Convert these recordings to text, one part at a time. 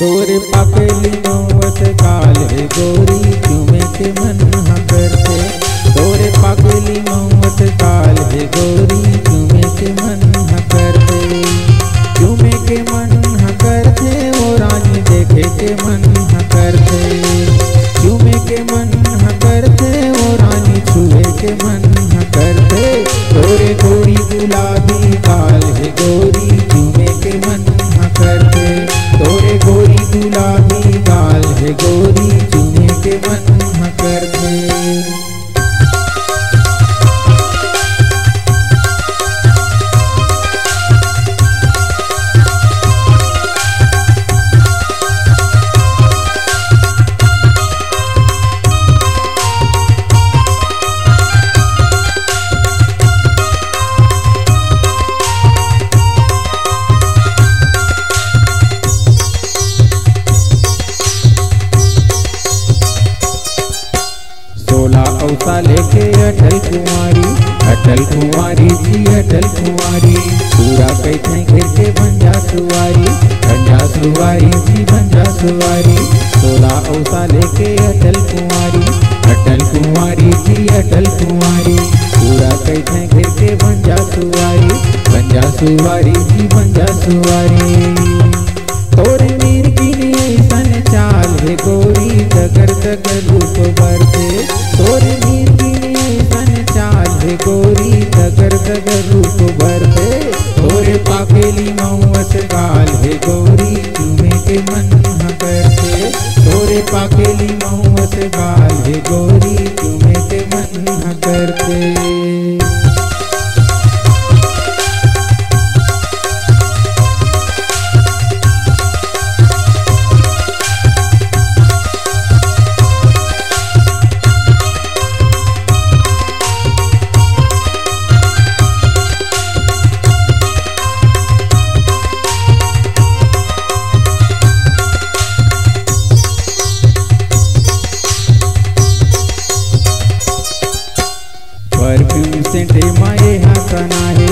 तोरे पाकेली मौवस काले गोरी चूमे के मन करते। तोरे पाकेली मौवस काले गोरी चूमे के मन करते। चूमे के मन करते वो रानी देखे के मन करते। चूमे के मन करते वो रानी छुए के मन करते। तोरे गोरी गुलाबी काले गोरी चूमे के मन करते। तोरे गोरी गुलाबी गाल है गोरी चूमे के मन करते। औसा लेके अटल कुंवारी जी अटल कुंवारी पूरा कैथे घेर के भंजा सुवारी जी भंजा सुवारी। 16 औसा लेके अटल कुंवारी जी अटल कुंवारी पूरा कैथे घेर के भंजा सुवारी जी भंजा सुवारी। तोरे मीर की सन चाल है गोरी दगर दगर रूप भरते। तोरे मीर की सन चाल है गोरी दगर दगर रूप भरते। तोरे पाकेली मौवस गाल है गोरी चूमे के मन करते। तोरे पाकेली मौवस गाल है गोरी चूमे के मन करते। परफ्यूम सेंटे माए हसाना है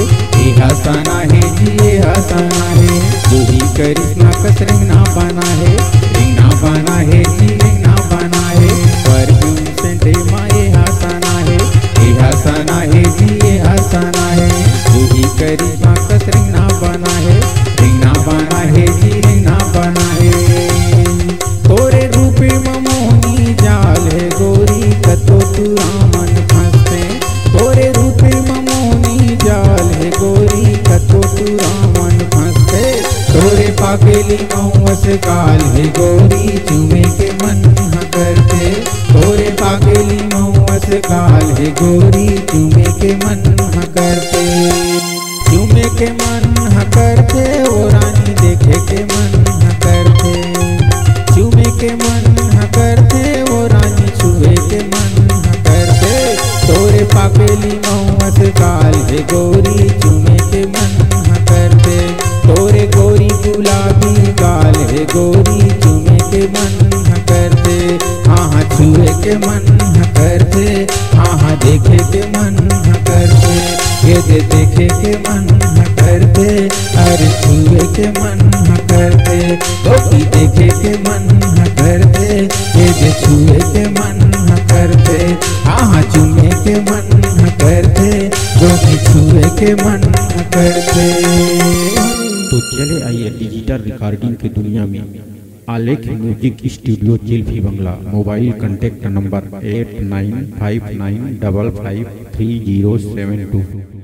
जी ये हसाना है। जो ही करिश्मा कस रिंगना बना है जी रिंगना बना है। परफ्यूम सेंटे माए हसाना है जी ये हसाना है। जो ही करिश्मा कस रिंगना बना है जी रिंगना बना है। तोरे रूपे ममोहनी जाल है गोरी कतो तुरा मन फंसते। तोरे रूपे ममोहनी जाल है गोरी कतो तुरा मन फंसते। तोरे पाकेली मौवस गाल है गोरी चूमे के मन करते। तोरे पाकेली मौवस गाल है गोरी चूमे के मन करते। चूमे के मन करते वो रानी देखे के मन करते। चूमे के मन करते वो रानी छुए के मन करते। तोरे पाकेली मौवस गाल है गोरी चूमे के मन करते। तोरे गोरी गुलाबी गाल है गोरी चूमे के मन करते। हाँ छुए के मन करते। हाँ देखे के मन करते। ये देखे के मन करते। अरे छुए के मन करते। गोरी देखे के मन करते। ये छुए के मन करते। हाँ चूमे के मन करते। गोरी छुए के मन करते। तो चले आइए डिजिटल रिकॉर्डिंग की दुनिया में आलेख म्यूजिक स्टूडियो चिल्फी बंगला। Mobile contact number 8959553072।